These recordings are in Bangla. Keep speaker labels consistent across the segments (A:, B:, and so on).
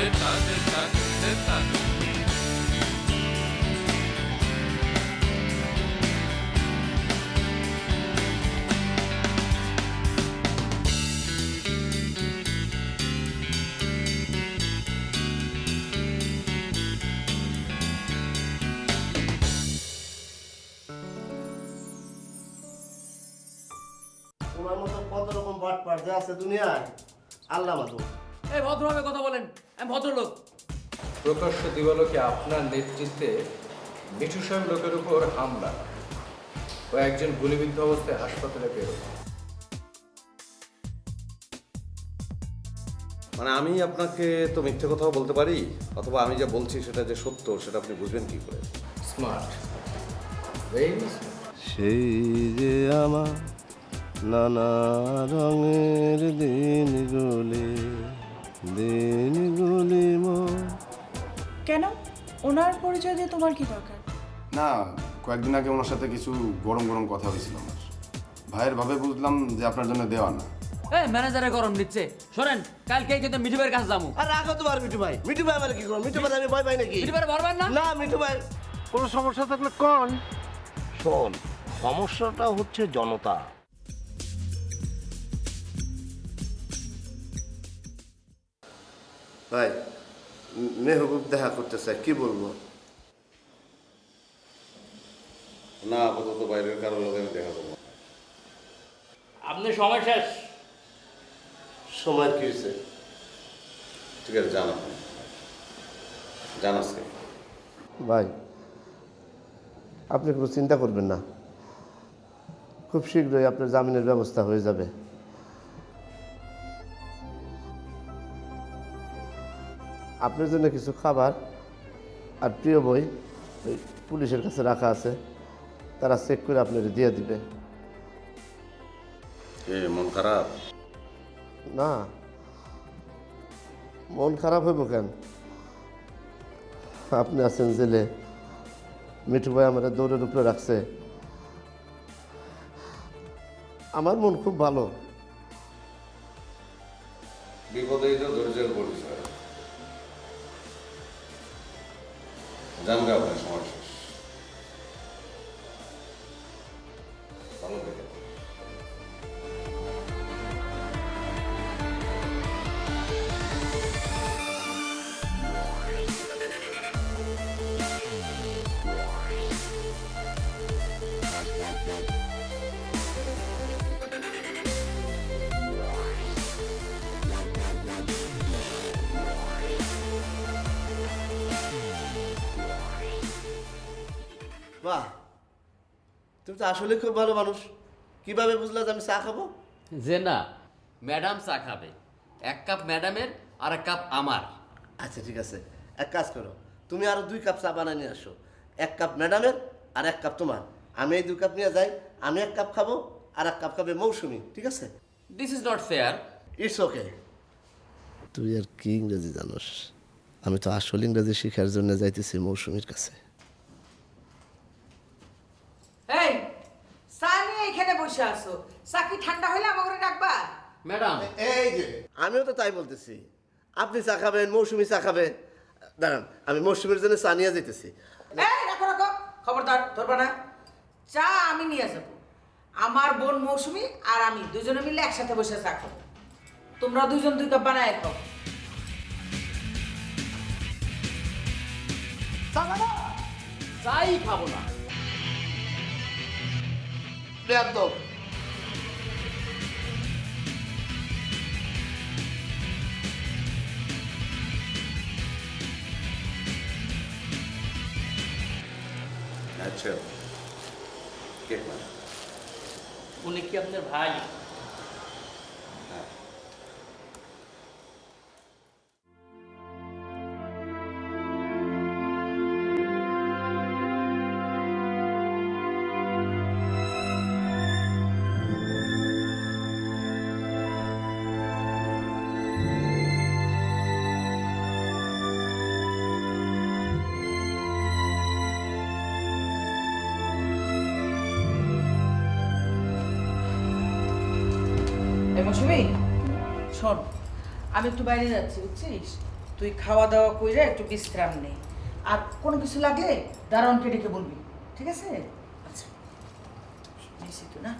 A: তোমার মতো কত রকম বাটপার যে আছে দুনিয়ায় আল্লাহ মাদু।
B: এই ভদ্রভাবে কথা বলেন, আমি ভদ্রলোক।
C: প্রকাশ্য দিবালোকে আপনার নেতৃত্বে মিঠু সাহেব লোকের উপর হামলা ও একজন গুলিবিদ্ধ অবস্থায় হাসপাতালে বেরোল।
D: মানে আমি আপনাকে তো মিথ্যে কথাও বলতে পারি, অথবা আমি যা বলছি সেটা যে সত্য সেটা আপনি বুঝবেন কি করে?
C: Smart, very smart.
A: সেই যে আমার নানা রঙের দিনগুলি
E: কেন ওনার পরিচয় দিয়ে তোমার কি দরকার?
F: না, কয়েকদিন আগে ওনার সাথে কিছু গরম গরম কথা হয়েছিল আমার। ভাইয়ের ভাবে বুঝলাম যে আপনার জন্য দেওয়া না।
B: এই ম্যানেজারে গরম নিচ্ছে। শোনেন, কালকে কিন্তু মিঠু ভাইয়ের কাছে যাবো।
A: আর রাখো তোমার মিঠু ভাই। মিঠু ভাই মানে কি করো? মিঠু ভাই আমি ভয় পাই নাকি?
B: মিঠু ভাই ভরবেন না?
A: না মিঠু ভাই কোনো সমস্যা থাকলে কোন শোন, সমস্যাটা হচ্ছে জনতা। ভাই মেহবুব দেখা করতে চাই, কি বলবো?
D: না, আপাতত বাইরের কারোর লোক আমি দেখা করবো।
B: আপনি সময় শেষ।
A: সময়ের কি হয়েছে?
D: ঠিক আছে, জান আপনি জান আজকে।
A: ভাই আপনি কোনো চিন্তা করবেন না, খুব শীঘ্রই আপনার জামিনের ব্যবস্থা হয়ে যাবে। আপনার জন্য কিছু খাবার আর প্রিয় বই ওই পুলিশের কাছে রাখা আছে, তারা চেক করে আপনার দিয়ে দিবে।
D: মন খারাপ?
A: না, মন খারাপ হইব কেন? আপনি আছেন জেলে, মিঠু ভাই আমার দৌড়ের উপরে রাখছে, আমার মন খুব ভালো।
D: বিপদেই তো ধৈর্যের পরিচয়। জানবে আপনার সময় শেষ। ভালো দেখে
A: বাহ, তুমি তো আসলে খুব ভালো মানুষ। কিভাবে বুঝলা যে আমি চা খাবো?
B: যে না, ম্যাডাম চা খাবে। 1 কাপ ম্যাডামের আর 1 কাপ আমার।
A: আচ্ছা ঠিক আছে, এক কাজ করো, তুমি আরো 2 কাপ চা বানিয়ে নিয়ে আসো। 1 কাপ ম্যাডামের আর 1 কাপ তোমার। আমি এই 2 কাপ নিয়ে যাই, আমি 1 কাপ খাবো আর 1 কাপ খাবে মৌসুমি, ঠিক আছে?
B: This is not fair.
A: It's okay. তুই আর কি ইংরেজি জানোস? আমি তো আসল ইংরেজি শেখার জন্য যাইতেছি মৌসুমির কাছে।
G: এই চা নিয়ে এখানে বসে আছো, চা কি ঠান্ডা হলে আমাকে ডাকবা?
B: ম্যাডাম,
A: এই যে আমিও তো তাই বলতেছি, আপনি চা খাবেন, মৌসুমি চা খাবে। দাঁড়ান, আমি মৌসুমির জন্য চা নিয়ে যেতেছি।
G: এই রাখো রাখো, খবরদার ধরবা না। চা আমি নিয়ে যাব। আমার বোন মৌসুমি আর আমি দুজনে মিলে একসাথে বসে চা খাবো। তোমরা 2জন 2 কাপ বানায় খাও।
B: চাই খাবো না।
A: একদম
D: আচ্ছা, কেক না?
B: উনি কি আপনার ভাই?
G: এই মৌসুমি শোন, আমি একটু বাইরে যাচ্ছি বুঝছিস, তুই খাওয়া দাওয়া কইরে একটু বিশ্রাম নে, আর কোনো কিছু লাগলে দারোয়ানকে ডেকে বলবি, ঠিক আছে? আচ্ছা বেশি তো না,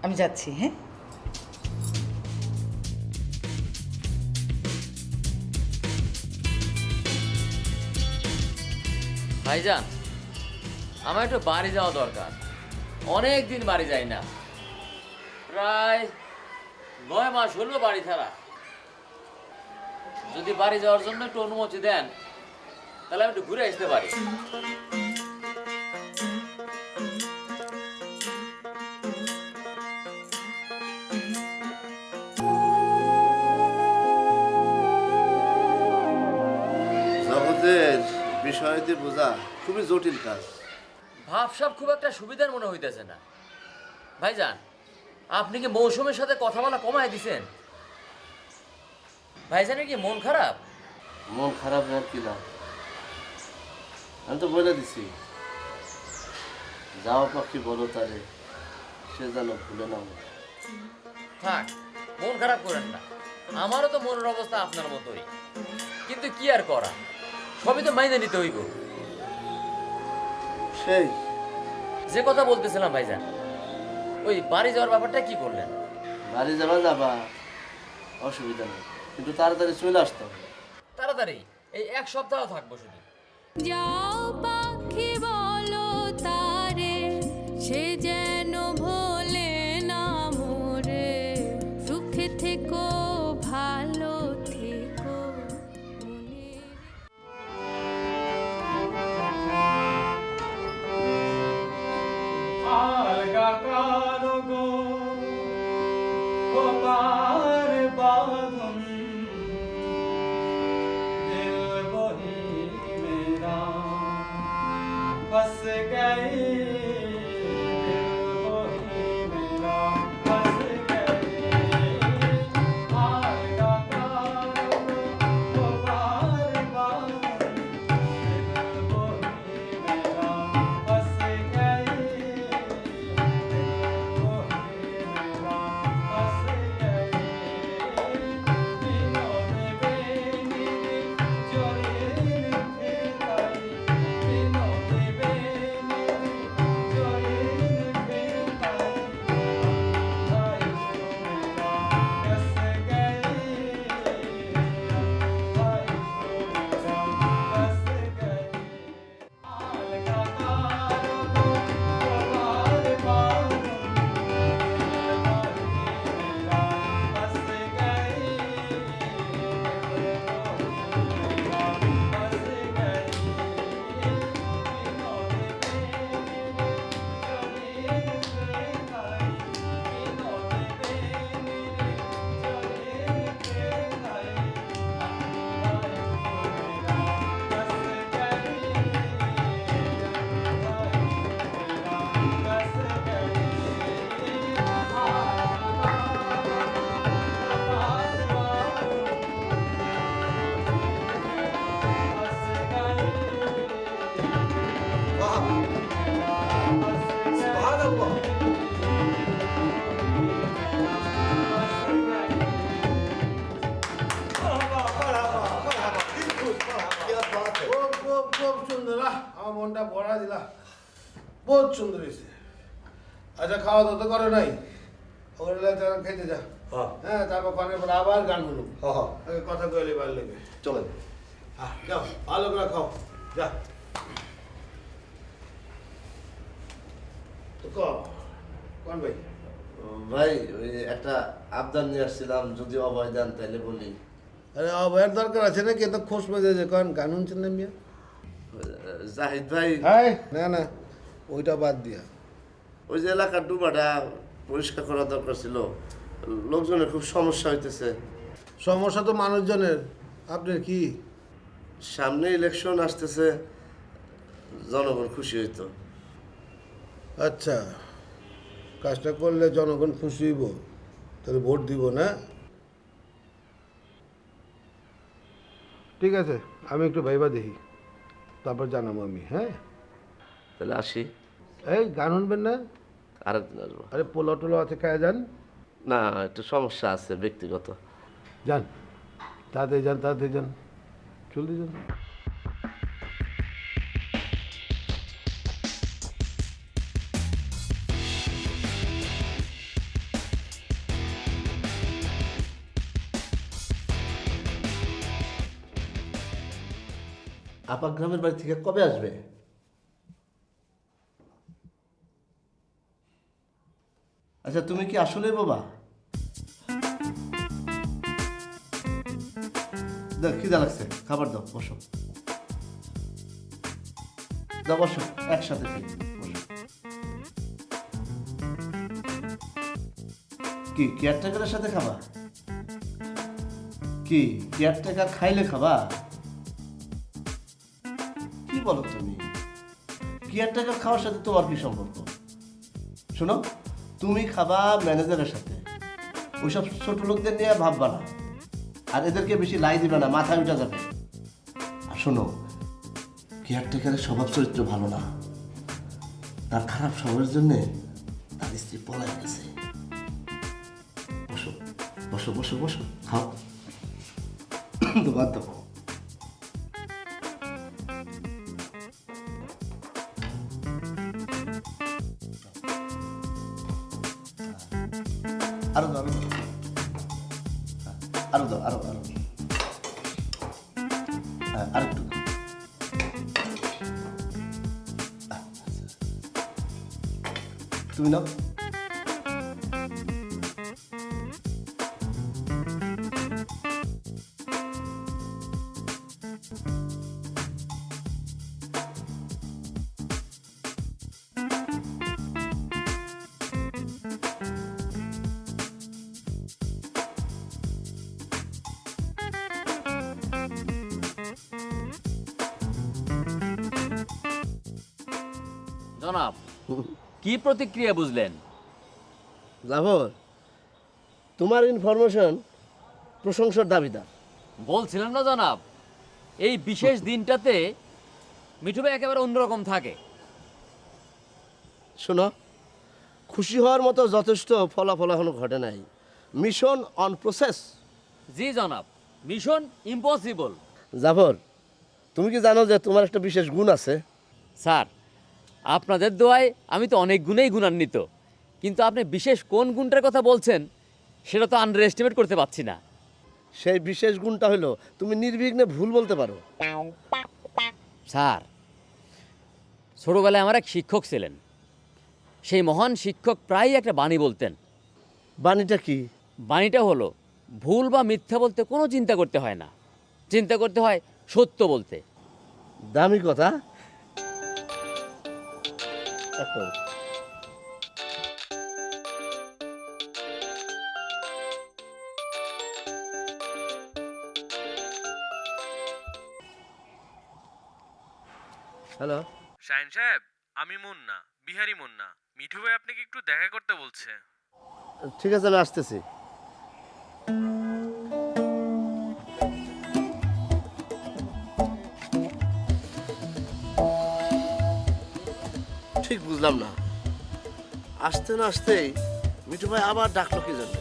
G: আমি যাচ্ছি। হ্যাঁ,
B: ভাইজান, আমার একটু বাড়ি যাওয়া দরকার। অনেক দিন বাড়ি যাই না, প্রায় 9 মাস হলো বাড়ি ছাড়া। যদি বাড়ি যাওয়ার জন্য একটু অনুমতি দেন তাহলে আমি একটু ঘুরে আসতে পারি।
A: জগতের বিষয়টি বোঝা খুবই জটিল কাজ।
B: ভাবসাব খুব একটা সুবিধার মনে হইতেছে না। ভাইজান, আপনি কি মৌসুমের সাথে কথা বলা কমায় দিছেন? ভাইজানের কি মন খারাপ?
A: মন খারাপ হওয়ার কি লাভ? আমি তো বলে দিছি, যাও পাখি বলো তারে, সে যেন ভুলে না যায়।
B: থাক, মন খারাপ করেন না। আমারও তো মনের অবস্থা আপনার মতোই, কিন্তু কি আর করা, সবই তো মাইনে নিতে হইব।
A: সেই
B: যে কথা বলতেছিলাম ভাইজান, ওই বাড়ি যাওয়ার ব্যাপারটা কি করলেন?
A: বাড়ি যাবা, অসুবিধা নেই, কিন্তু তাড়াতাড়ি চলে আসতে হবে।
B: তাড়াতাড়ি, এই 1 সপ্তাহ থাকবো শুধু।
H: যাও পাখি বলো তারে, সে যেন ভোলে না মোরে, সুখে থেকো ভালো থেকো মনে।
I: আলগা কারো গো গোপার বাঁধন, দিল বহি মেরা ফস গই, দিল বহি মেরা ফস গই। আলগা কারো গো গোপার বাঁধন, দিল বহি মেরা ফস গই।
J: খুব সুন্দর, আমার মনটা ভরা দিলা, বহুত সুন্দর হয়েছে। আচ্ছা, খাওয়া দাওয়া তো করে নাই, ওখানে খেতে যা। হ্যাঁ, তারপর কানের পর আবার গান শুনুক, কথা কইলে ভালো লেগে।
A: চলেন।
J: যাও, ভালো করে খাও, যা। তো কোন ভাই?
A: ভাই, ওই একটা আবদার নিয়ে আসছিলাম, যদি অভয় দেন তাহলে বলি।
J: আরে অভয়ের দরকার আছে নাকি? তো খোঁজ মেজে যে কন গান শুনছেন না মিয়া?
A: জাহিদ ভাই,
J: না না, ওইটা বাদ দিয়া
A: ওই যে এলাকার ডুবাটা পরিষ্কার করা দরকার ছিল, লোকজনের খুব সমস্যা হইতেছে।
J: সমস্যা তো মানুষজনের, আপনার কি?
A: সামনে ইলেকশন আসতেছে, জনগণ খুশি হইতো।
J: আচ্ছা, কাজটা করলে জনগণ খুশি হইব, তাহলে ভোট দিব না? ঠিক আছে, আমি একটু ভাইবা দেখি, তারপর জানাবো আমি। হ্যাঁ,
A: তাহলে আসি।
J: এই গান শুনবেন না?
A: আরেকদিন আসবো।
J: আরে পোলা টোলা আছে, খায় যান।
A: না, একটু সমস্যা আছে ব্যক্তিগত।
J: যান। তাড়াতাড়ি যান, তাড়াতাড়ি যান, জলদি যান।
A: আপা গ্রামের বাড়ি থেকে কবে আসবে? আচ্ছা তুমি কি আসলে বাবা? দেখ খিদা লাগছে, খাবার দাও, বসো দাও, বসো একসাথে খাই, বসো। কি কেয়ারটেকারের সাথে খাবা? কি কেয়ারটেকার খাইলে খাবা? কি বলো তুমি? কেয়ারটেকার খাওয়ার সাথে তোমার কি সম্পর্ক? শোনো, তুমি খাবা ম্যানেজারের সাথে, ওইসব ছোট লোকদের নিয়ে ভাববা না, আর এদেরকে বেশি লাই দিবে না, মাথায় উঠে যাবে। আর শোনো, কেয়ারটেকারের স্বভাব চরিত্র ভালো না, তার খারাপ স্বভাবের জন্যে তার স্ত্রী পলায় গেছে। বসো বসো বসো বসো, খাও তো বাদ দাও। আরো দাও, আরো দাও, আরো আরো, হ্যাঁ আরেকটু দাও। তুমি নাও।
B: জনাব, কি প্রতিক্রিয়া বুঝলেন?
A: জাফর, তোমার ইনফরমেশন প্রশংসার দাবিদার।
B: বলছিলেন না জনাব, এই বিশেষ দিনটাতে মিঠু ভাই একেবারে অন্যরকম থাকে।
A: শোনো, খুশি হওয়ার মতো যথেষ্ট ফলাফল এখনো ঘটে নাই। Mission on process.
B: জি জনাব, মিশন ইম্পসিবল।
A: জাফর, তুমি কি জানো যে তোমার একটা বিশেষ গুণ আছে?
B: স্যার, আপনাদের দোয়ায় আমি তো অনেক গুণেই গুণান্বিত, কিন্তু আপনি বিশেষ কোন গুণটার কথা বলছেন সেটা তো আন্ডার এস্টিমেট করতে পারছি না।
A: সেই বিশেষ গুণটা হলো তুমি নির্বিঘ্নে ভুল বলতে পারো।
B: স্যার, ছোটোবেলায় আমার এক শিক্ষক ছিলেন, সেই মহান শিক্ষক প্রায়ই একটা বাণী বলতেন।
A: বাণীটা কি?
B: বাণীটা হলো, ভুল বা মিথ্যা বলতে কোনো চিন্তা করতে হয় না, চিন্তা করতে হয় সত্য বলতে।
A: দামি কথা। এখন হ্যালো,
K: শাহিন সাহেব, আমি মুন্না, বিহারি মুন্না। মিঠু ভাই আপনাকে একটু দেখা করতে বলছে।
A: ঠিক আছে, আমি আসতেছি। ঠিক বুঝলাম না, আসতে না আসতেই মিঠু ভাই আবার ডাকলো কি জন্য?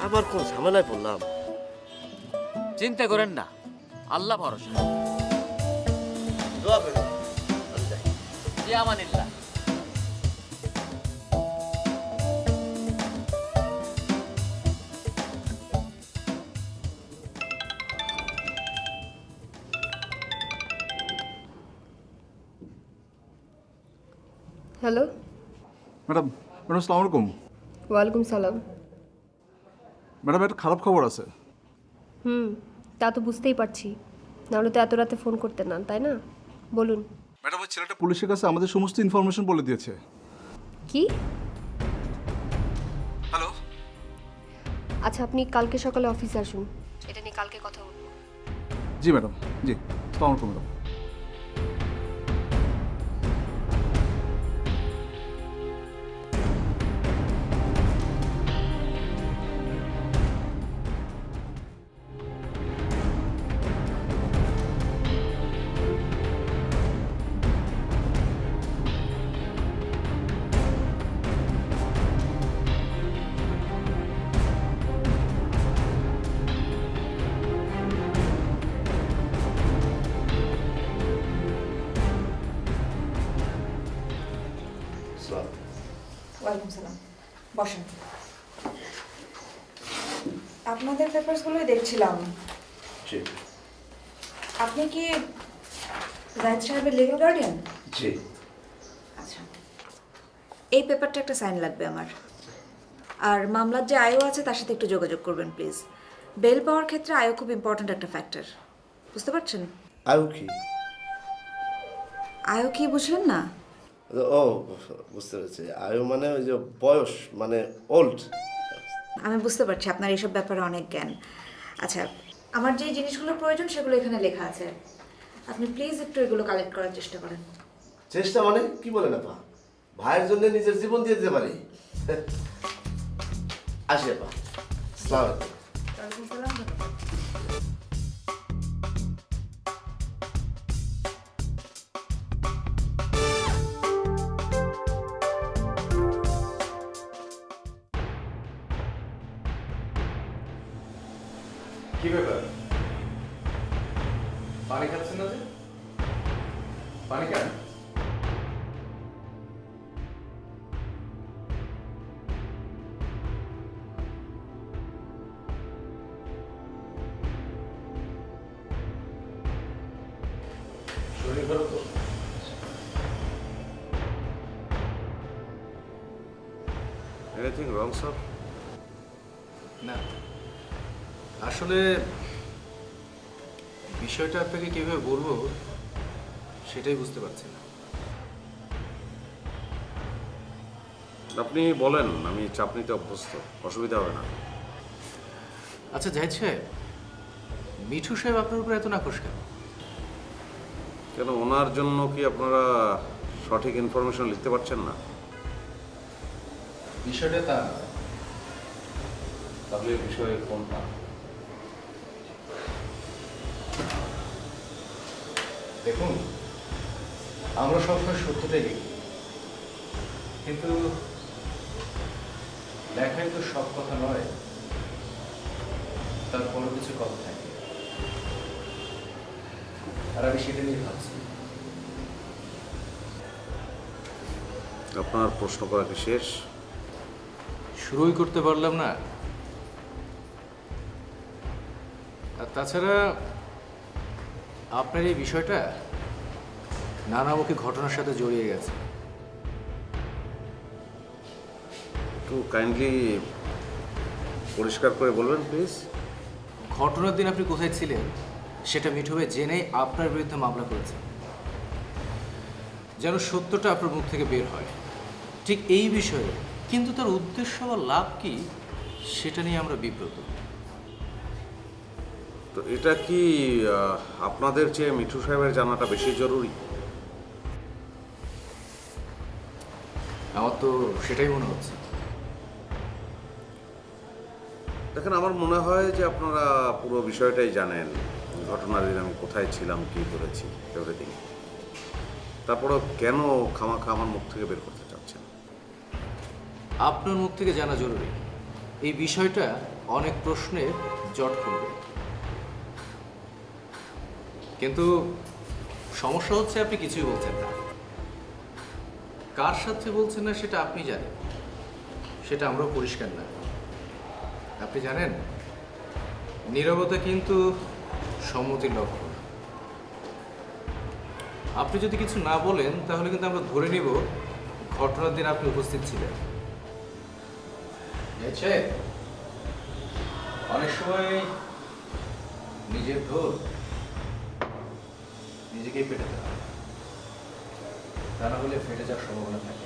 A: আবার কোন ঝামেলায় পড়লাম?
B: চিন্তা করেন না, আল্লাহ ভরসা।
A: দোয়া করি, আমি যাই।
B: জি আমানিল্লাহ।
L: হ্যালো,
M: ম্যাডাম, ম্যাডাম আসসালামু আলাইকুম।
L: ওয়ালাইকুম সালাম।
M: ম্যাডাম, একটা খারাপ খবর আছে।
L: তা তো বুঝতেই পারছি, নাহলে তো এত রাতে ফোন করতে না, তাই না? বলুন।
M: ম্যাডাম, ওই ছেলেটা পুলিশের কাছে আমাদের সমস্ত ইনফরমেশন বলে দিয়েছে।
L: কি?
M: হ্যালো।
L: আচ্ছা, আপনি কালকে সকালে অফিসে আসুন, এটা নিয়ে কালকে কথা বলবো।
M: জি ম্যাডাম, জি। আসসালামু আলাইকুম ম্যাডাম।
E: বসেন। আপনাদের পেপারসগুলোই দেখছিলাম।
A: জি
E: আপনি কি জাহিদ সাহেবের লিগ্যাল গার্ডিয়ান?
A: জি।
E: আচ্ছা, এই পেপারটা একটা সাইন লাগবে আমার। আর মামলার যে আয়ও আছে তার সাথে একটু যোগাযোগ করবেন প্লিজ। বেল পাওয়ার ক্ষেত্রে আয়ও খুব ইম্পর্ট্যান্ট একটা ফ্যাক্টর, বুঝতে পারছেন?
A: আয়ু কি?
E: আয়ও কি বুঝলেন না?
A: ও বুঝতে পেরেছি, আয়ু মানে ওই যে বয়স, মানে ওল্ড।
E: আমি বুঝতে পারছি আপনার এইসব ব্যাপারে অনেক জ্ঞান। আচ্ছা, আমার যে জিনিসগুলোর প্রয়োজন সেগুলো এখানে লেখা আছে, আপনি প্লিজ একটু এগুলো কালেক্ট করার চেষ্টা করেন।
A: চেষ্টা মানে কি বলে না পা, ভাইয়ের জন্য নিজের জীবন দিয়ে দিতে পারি। আসি আপা, আসসালামু আলাইকুম।
C: কি ব্যাপার, পানি খাচ্ছেন না যে? পানি খান। শরীর ভালো তো?
D: Anything wrong sir?
C: না, আসলে বিষয়টা আপনাকে কিভাবে বলবো সেটাই বুঝতে পারছি না।
D: আপনি বলেন, আমি চাপ নিতে অভ্যস্ত, অসুবিধা হবে না।
C: আচ্ছা জাহিদ সাহেব, মিঠু সাহেব আপনার উপর এত নাখোশ কেন?
D: কেন, ওনার জন্য কি আপনারা সঠিক ইনফরমেশন লিখতে পারছেন না?
C: বিষয়টা তা না।
D: তাহলে বিষয়ে কোনটা?
C: দেখুন, আমরা সবসময় সত্যটাই লিখি, কিন্তু লেখায় তো সব কথা নয়, তার কোনো কিছু কথা থাকে। আর আমি সেটা নিয়ে ভাবছি।
D: আপনার প্রশ্ন করা কি শেষ?
C: শুরুই করতে পারলাম না। আর তাছাড়া আপনার এই বিষয়টা নানামুখী ঘটনার সাথে জড়িয়ে গেছে।
D: একটু কাইন্ডলি পরিষ্কার করে বলবেন প্লিজ।
C: ঘটনার দিন আপনি কোথায় ছিলেন সেটা মিঠু ভাই জেনেই আপনার বিরুদ্ধে মামলা করেছে, যেন সত্যটা আপনার মুখ থেকে বের হয় ঠিক এই বিষয়ে। কিন্তু তার উদ্দেশ্য বা লাভ কি সেটা নিয়ে আমরা বিব্রত।
D: তো এটা কি আপনাদের চেয়ে মিঠু সাহেবের জানাটা বেশি জরুরি?
C: আমার তো সেটাই মনে হচ্ছে।
D: দেখেন, আমার মনে হয় যে আপনারা পুরো বিষয়টাই জানেন, ঘটনার দিন আমি কোথায় ছিলাম, কী করেছি, এভরিথিং। তারপরেও কেন খামাখা আমার মুখ থেকে বের করতে চাচ্ছেন?
C: আপনার মুখ থেকে জানা জরুরি। এই বিষয়টা অনেক প্রশ্নের জট খুলবে, কিন্তু সমস্যা হচ্ছে আপনি কিছুই বলছেন না। কার সাথে বলছেন না সেটা আপনি জানেন, সেটা আমরাও পরিষ্কার না। আপনি জানেন, নীরবতা কিন্তু সম্মতির লক্ষণ। আপনি যদি কিছু না বলেন তাহলে কিন্তু আমরা ধরে নিব ঘটনার দিন আপনি উপস্থিত ছিলেন। অনেক সময় নিজের ঢোল নিজেকেই পেটাতে হয়, তা না হলে ফেটে যাওয়ার সম্ভাবনা থাকে।